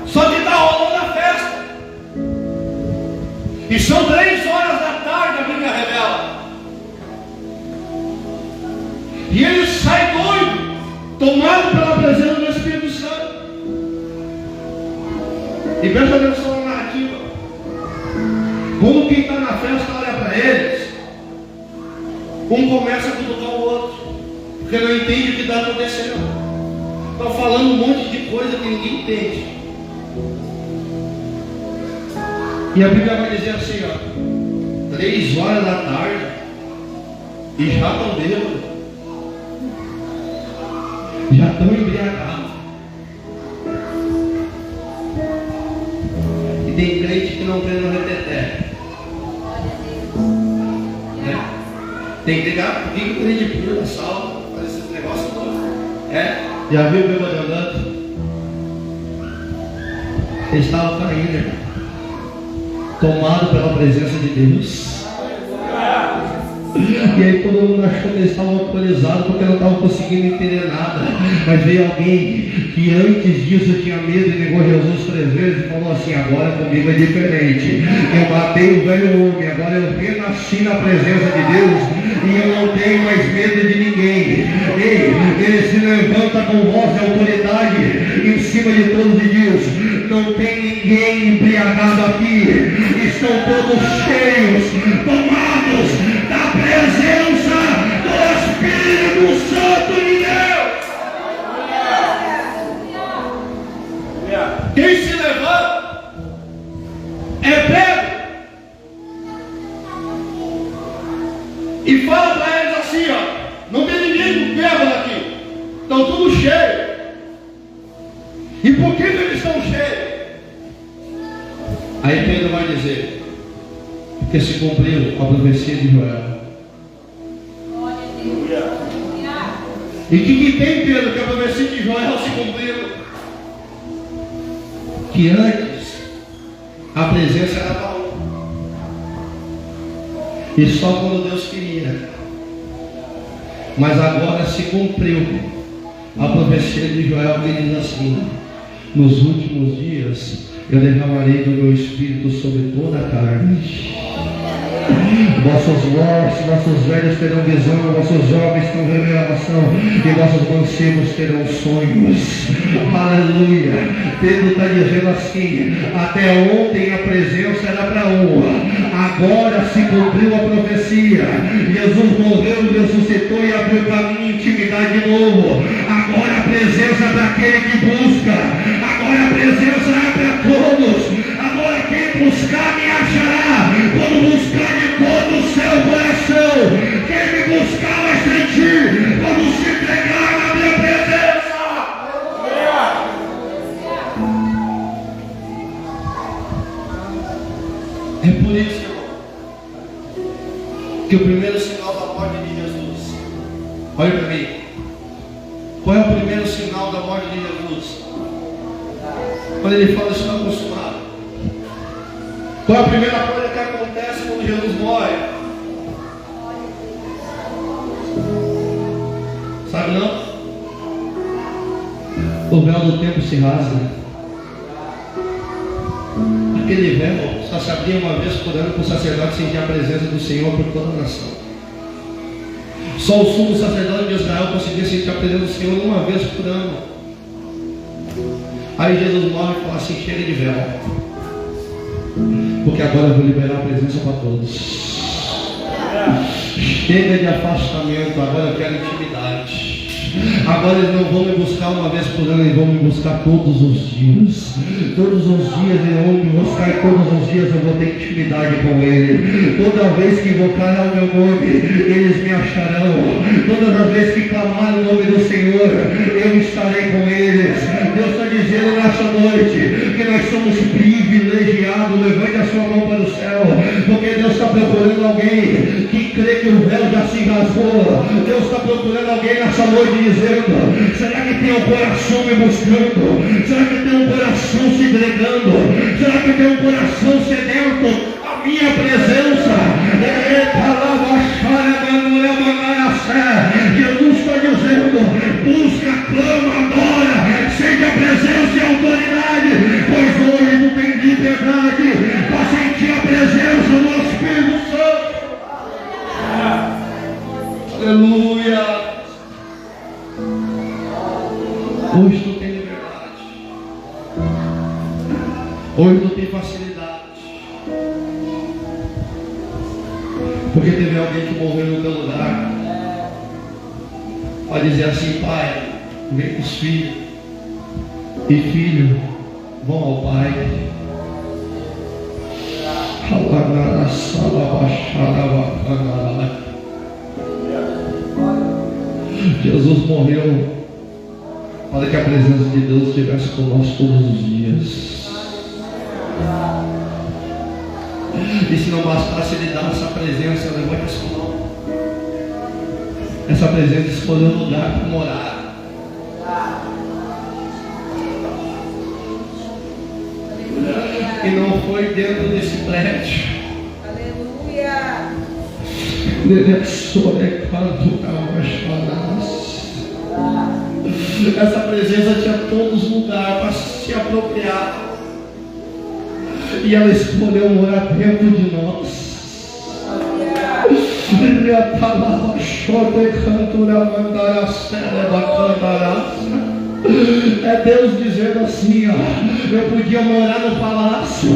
Só que está rolando a festa. E são 3 horas da tarde, a Bíblia revela. E ele sai doido, tomado pela presença do Espírito Santo. E presta atenção na narrativa. Quando quem está na festa olha para eles, um começa a cutucar o outro, porque não entende o que está acontecendo. Estão falando um monte de coisa que ninguém entende. E a Bíblia vai dizer assim, ó, 3 horas da tarde, e já estão bêbados, já estão embriagados. E tem crente que não crê no reteté. Né? Tem que ligar, por que o crente pura, salva, faz esse negócio todo? Já viu o bêbado andando? Eles estavam caindo, irmão, tomado pela presença de Deus. E aí todo mundo achou que eles estavam alcoolizados porque não estavam conseguindo entender nada. Mas veio alguém que antes disso tinha medo e negou Jesus 3 vezes e falou assim: agora comigo é diferente. Eu matei o velho homem, agora eu renasci na presença de Deus e eu não tenho mais medo de ninguém. Ele se levanta com voz de autoridade em cima de todos e diz: não tem ninguém embriagado aqui, estão todos cheios, tomados da presença do Espírito Santo de Deus. Quem se levanta é Pedro e fala para eles assim, ó: não tem ninguém bêbado aqui, estão todos cheios. E por que eles estão cheios? Aí Pedro vai dizer: porque se cumpriu a profecia de Joel. E o que tem, Pedro, que a profecia de Joel se cumpriu? Que antes a presença era para um, e só quando Deus queria. Mas agora se cumpriu a profecia de Joel, que diz assim: nos últimos dias eu derramarei do meu Espírito sobre toda a carne. Vossos mortos, vossos velhos terão visão, vossos jovens terão revelação, e vossos mancebos terão sonhos. Aleluia. Pedro está dizendo assim: até ontem a presença era para um, agora se cumpriu a profecia. Jesus morreu, ressuscitou e abriu caminho e intimidade de novo. Agora a presença é para aquele que busca. Agora a presença é para todos. Agora quem buscar me achará, quando buscar de todo o seu coração. Quem me buscar vai sentir, quando se entregar na minha presença. É por isso, irmão, que o primeiro sinal da morte de Jesus, olha para mim, qual é o primeiro sinal da morte de Jesus? Quando ele fala: está consumado. Qual é a primeira coisa que acontece quando Jesus morre? Sabe não? O véu do templo se rasga. Aquele véu só se abria uma vez por ano para o sacerdote sentir a presença do Senhor por toda a nação. Só o sumo sacerdote de Israel conseguia sentir a presença do Senhor uma vez por ano. Aí Jesus morre e fala assim: chega de véu, porque agora eu vou liberar a presença para todos. Chega de afastamento, agora eu quero intimidade. Agora eles não vão me buscar uma vez por ano, eles vão me buscar todos os dias. Todos os dias eles vão me buscar, e todos os dias eu vou ter intimidade com ele. Toda vez que invocar o meu nome, eles me acharão. Todas as vezes que clamar o nome do Senhor, eu estarei com eles. Deus está dizendo nessa noite que nós somos privilegiados. Levante a sua mão para o céu, porque Deus está procurando alguém que crê que o véu já se rasgou. Deus está procurando alguém nessa noite dizendo: será que tem um coração me buscando? Será que tem um coração se entregando? Será que tem um coração sedento a minha presença? Jesus está dizendo: busca, clama, adora, sente a presença e a autoridade, pois hoje não tem liberdade para sentir a presença do Espírito Santo. Aleluia. Hoje tu tem liberdade. Hoje tu tem facilidade. Porque teve alguém que morreu no teu lugar. Pode dizer assim: pai, vem com os filhos. E filho, vão ao pai. Jesus morreu para que a presença de Deus estivesse conosco todos os dias. E se não bastasse Ele dar essa presença, levante a sua mão. Essa presença escolheu um lugar para morar. E não foi dentro desse prédio. Aleluia. Essa presença tinha todos os lugares para se apropriar. E ela escolheu morar dentro de nós. É Deus dizendo assim, ó: eu podia morar no palácio,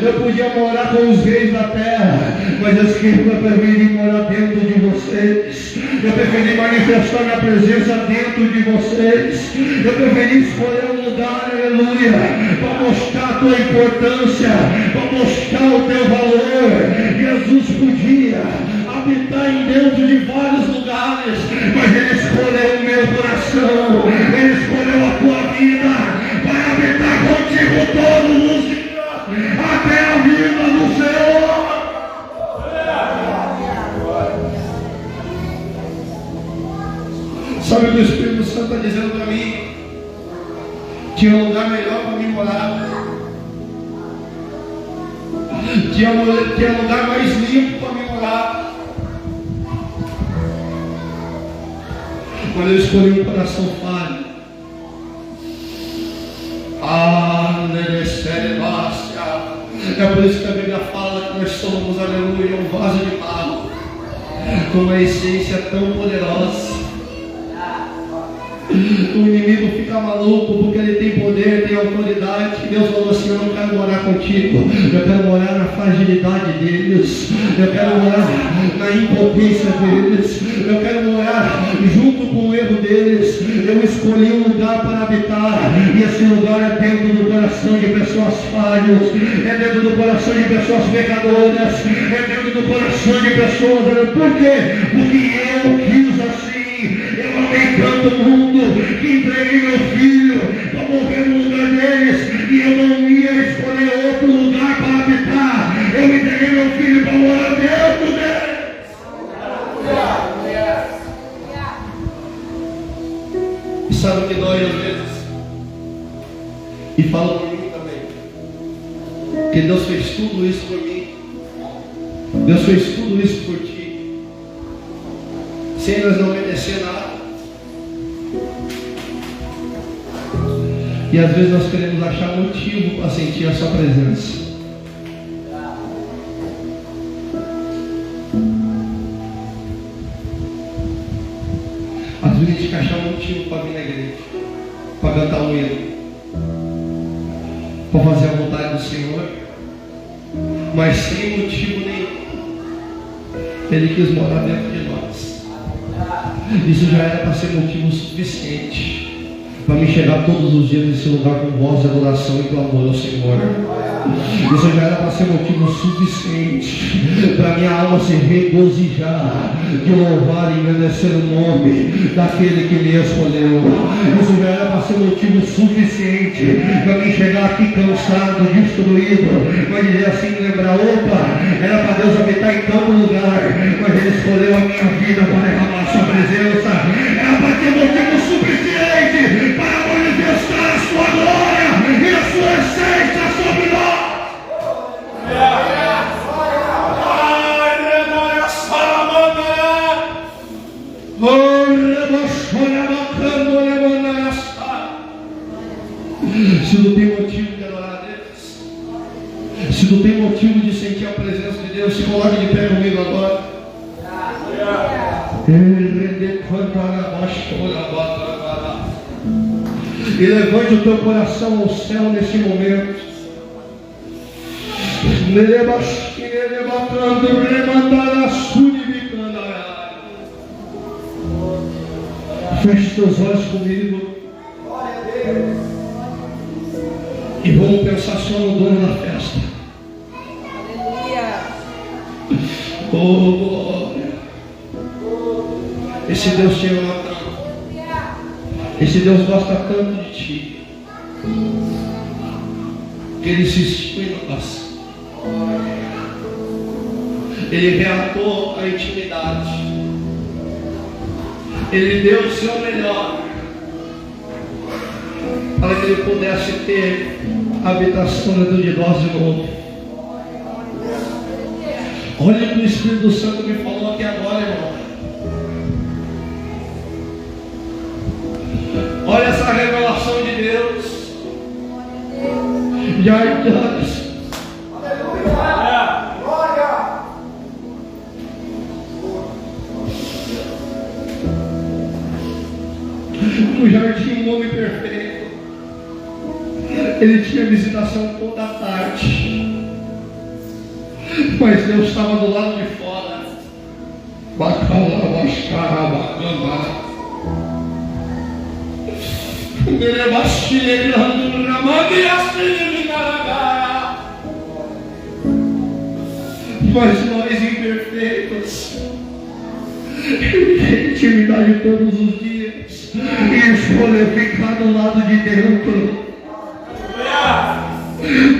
eu podia morar com os reis da terra, mas eu preferi morar dentro de vocês. Eu preferi manifestar minha presença dentro de vocês. Eu preferi escolher um lugar, aleluia, para mostrar a tua importância, para mostrar o teu valor. Jesus podia habitar em dentro de vários lugares, mas Ele escolheu o meu coração. Ele escolheu a tua vida para habitar contigo todos os dias, até a vida do Senhor. Sabe o que o Espírito Santo está dizendo para mim? Tinha um lugar melhor para mim morar. Tinha um lugar mais limpo para mim morar. Quando eu escolhi um coração falho. É por isso que a Bíblia fala que nós somos, aleluia, um vaso de barro com uma essência tão poderosa. O inimigo fica maluco porque ele tem poder, tem autoridade. Deus falou assim: eu não quero morar contigo, eu quero morar na fragilidade deles, eu quero morar na impotência deles, eu quero morar junto com o erro deles. Eu escolhi um lugar para habitar, e esse lugar é dentro do coração de pessoas falhas, é dentro do coração de pessoas pecadoras, é dentro do coração de pessoas. Por quê? Porque eu quis assim. Eu amei tanto o mundo que entreguei meu filho para morrer no lugar deles, e eu não ia escolher outro lugar para habitar. Eu entreguei meu filho para morar dentro deles. E sabe o que dói às vezes? E fala por mim também, que Deus fez tudo isso por mim. Deus fez tudo isso por ti, sem nós não merecer nada. E às vezes nós queremos achar motivo para sentir a sua presença. Às vezes a gente quer achar motivo para vir na igreja, para cantar um hino, para fazer a vontade do Senhor, mas sem motivo nenhum. Ele quis morar dentro de nós. Isso já era para ser motivo suficiente para me chegar todos os dias nesse lugar com voz de adoração e clamor ao Senhor. Isso já era para ser motivo suficiente para minha alma se regozijar de louvar e engrandecer o nome daquele que me escolheu. Isso já era para ser motivo suficiente para mim chegar aqui cansado, destruído, mas dizer assim, lembrar: opa, era para Deus habitar em todo lugar, mas Ele escolheu a minha vida para derramar a sua presença. Era para ter motivo suficiente para manifestar a sua glória e a sua essência sobre nós. Se não tem motivo de adorar a Deus, se não tem motivo de sentir a presença de Deus, se coloque de pé comigo agora. E levante o teu coração ao céu nesse momento. Feche teus olhos comigo. E vamos pensar só no dono da festa. Aleluia. Oh, glória. Esse Deus te ama tanto. Esse Deus gosta tanto de ti, que Ele insistiu em nós. Ele relatou a intimidade. Ele deu o seu melhor para que Ele pudesse ter a habitação dentro de nós de novo. Olha o que o Espírito Santo me falou aqui agora, irmão. Olha essa revelação de Deus. E aí, Deus. Aleluia. Glória. No jardim, um homem perfeito. Ele tinha visitação toda a tarde. Mas Deus estava do lado de fora. Bacala, bascara, bacana. Mas nós imperfeitos, intimidade todos os dias, e escolher ficar do lado de dentro.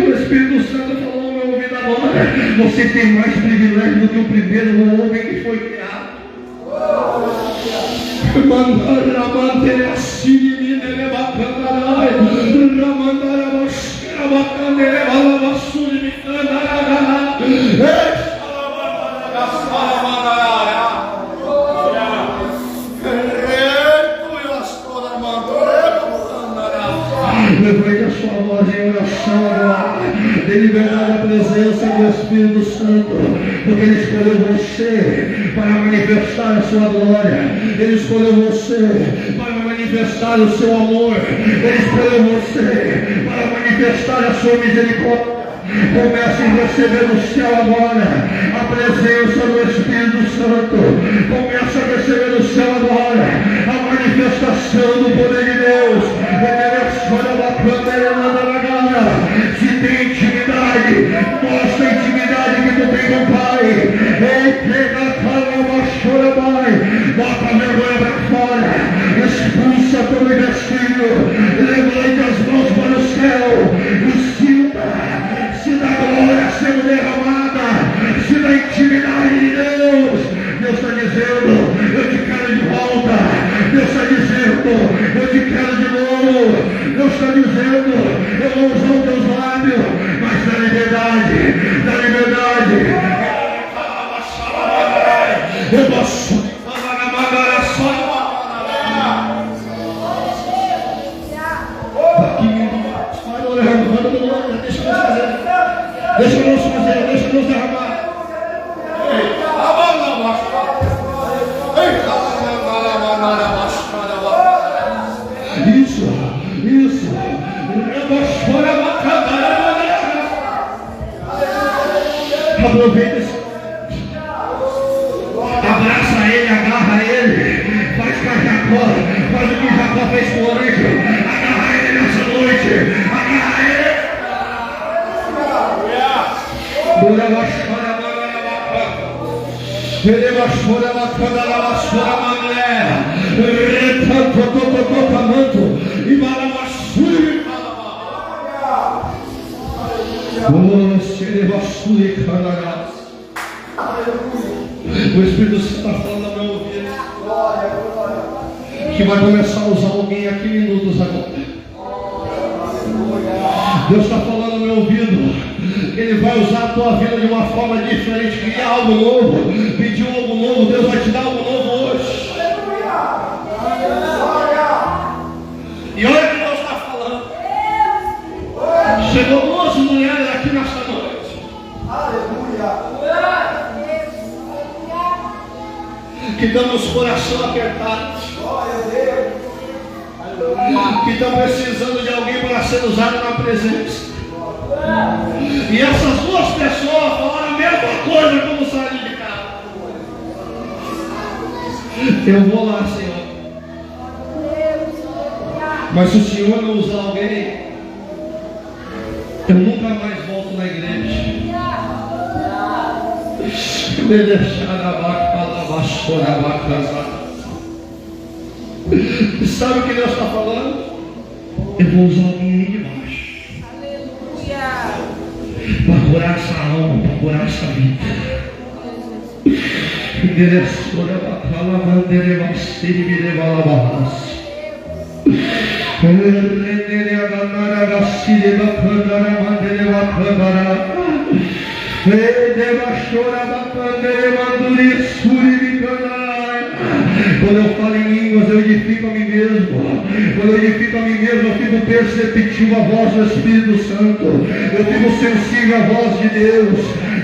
O Espírito Santo falou no meu ouvido agora: você tem mais privilégio do que o primeiro homem que foi criado. Levante a sua voz em oração agora, de liberdade a presença do Espírito Santo, porque Ele escolheu você para manifestar a sua glória. Ele escolheu você para manifestar o seu amor. Ele escolheu você para manifestar a sua misericórdia. Comece a receber do céu agora a presença do Espírito Santo. Comece a receber do céu agora a manifestação do poder de Deus. Se tem intimidade, mostra a intimidade que tu tem com o Pai. Entrega a calma, chora, Pai. Bota a vergonha para fora. Expulsa todo investigho. Levante as mãos para o céu. E sinta a glória sendo derramada. Sinta a intimidade de Deus. Deus está dizendo: eu te quero de volta. Deus está dizendo: eu te quero de novo. Deus está dizendo: eu vou usar os teus lábios, mas da liberdade, da liberdade. Eu posso. Deixa Deus fazer, deixa Deus derramar. Isso. Aproveita esse. Abraça ele, agarra ele. Faz com Jacó, faz o que Jacó fez com o anjo. Agarra ele nessa noite. Agarra ele. O Espírito Santo está falando ao meu ouvido que vai começar a usar alguém aqui minutos agora. Deus está falando ao meu ouvido que Ele vai usar a tua vida de uma forma diferente, criar algo novo, pedir algo novo. Deus vai te dar algo novo hoje. E olha o que Deus está falando. Chegou 12 mulheres aqui nesta noite. Que damos coração apertado. que estão precisando de alguém para ser usado na presença. E essas duas pessoas falaram a mesma coisa quando saíram de casa. Eu vou lá, Senhor. Mas se o Senhor não usar alguém, eu nunca mais volto na igreja. Sabe o que Deus está falando? Eu vou usar alguém aí debaixo. Para curar essa alma, para curar essa vida. Quando eu falo em línguas, eu edifico a mim mesmo. Quando eu edifico a mim mesmo, eu fico perceptivo à voz do Espírito Santo. Eu fico sensível à voz de Deus.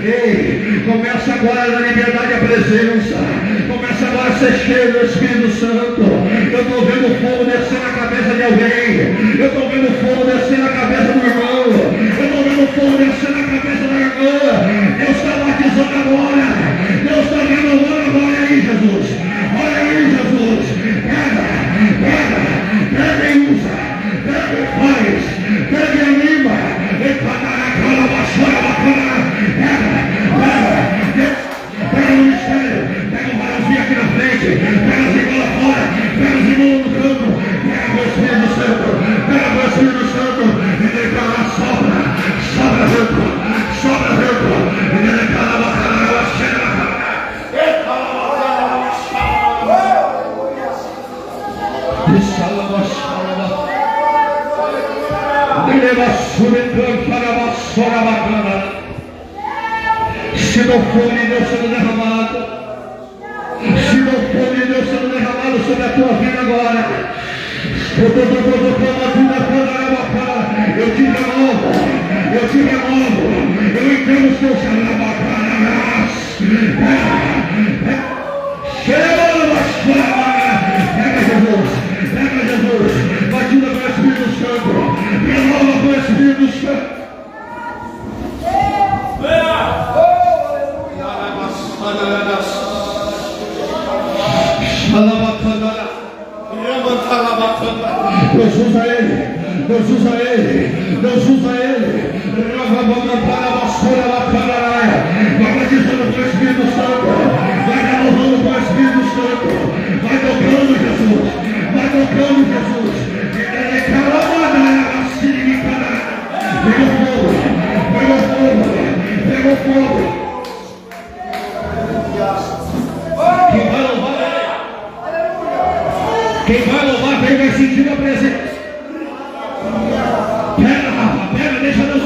Ei, começa agora na liberdade a presença. Começa agora a ser cheio do Espírito Santo. Eu estou vendo fogo descer na cabeça de alguém. Eu estou vendo fogo descer na cabeça do irmão. Eu estou vendo fogo descer na cabeça da irmã. Deus está batizando agora. Deus está renovando agora aí, Jesus. Olha aí, Jesus. Pega e usa. Pega e faz. Pega e anima. Pega no mistério. Pega o varãozinho aqui na frente. Pega as irmãs lá fora. Pega os irmãos no campo. Pega o Espírito Santo. Pega o Espírito Santo. E ele para lá, sobra. Sobra vento. Sobra vento. E ele para lá, chega na cara. Se não for de Deus sendo derramado, se não for de Deus sendo derramado sobre a tua vida agora, eu te removo, eu entendo os teus chalabacaras. Pega Jesus, batida com o Espírito Santo, renova com o Espírito Santo. Deus usa ele, Deus usa ele, Deus usa ele. Vai batizando com o Espírito Santo, vai renovando com o Espírito Santo, vai tocando Jesus, vai tocando Jesus. Pega fogo, pega fogo, pega fogo. Quem vai louvar ele? Quem vai louvar ele vai sentir a presença. Pega, Rafa, pega, deixa Deus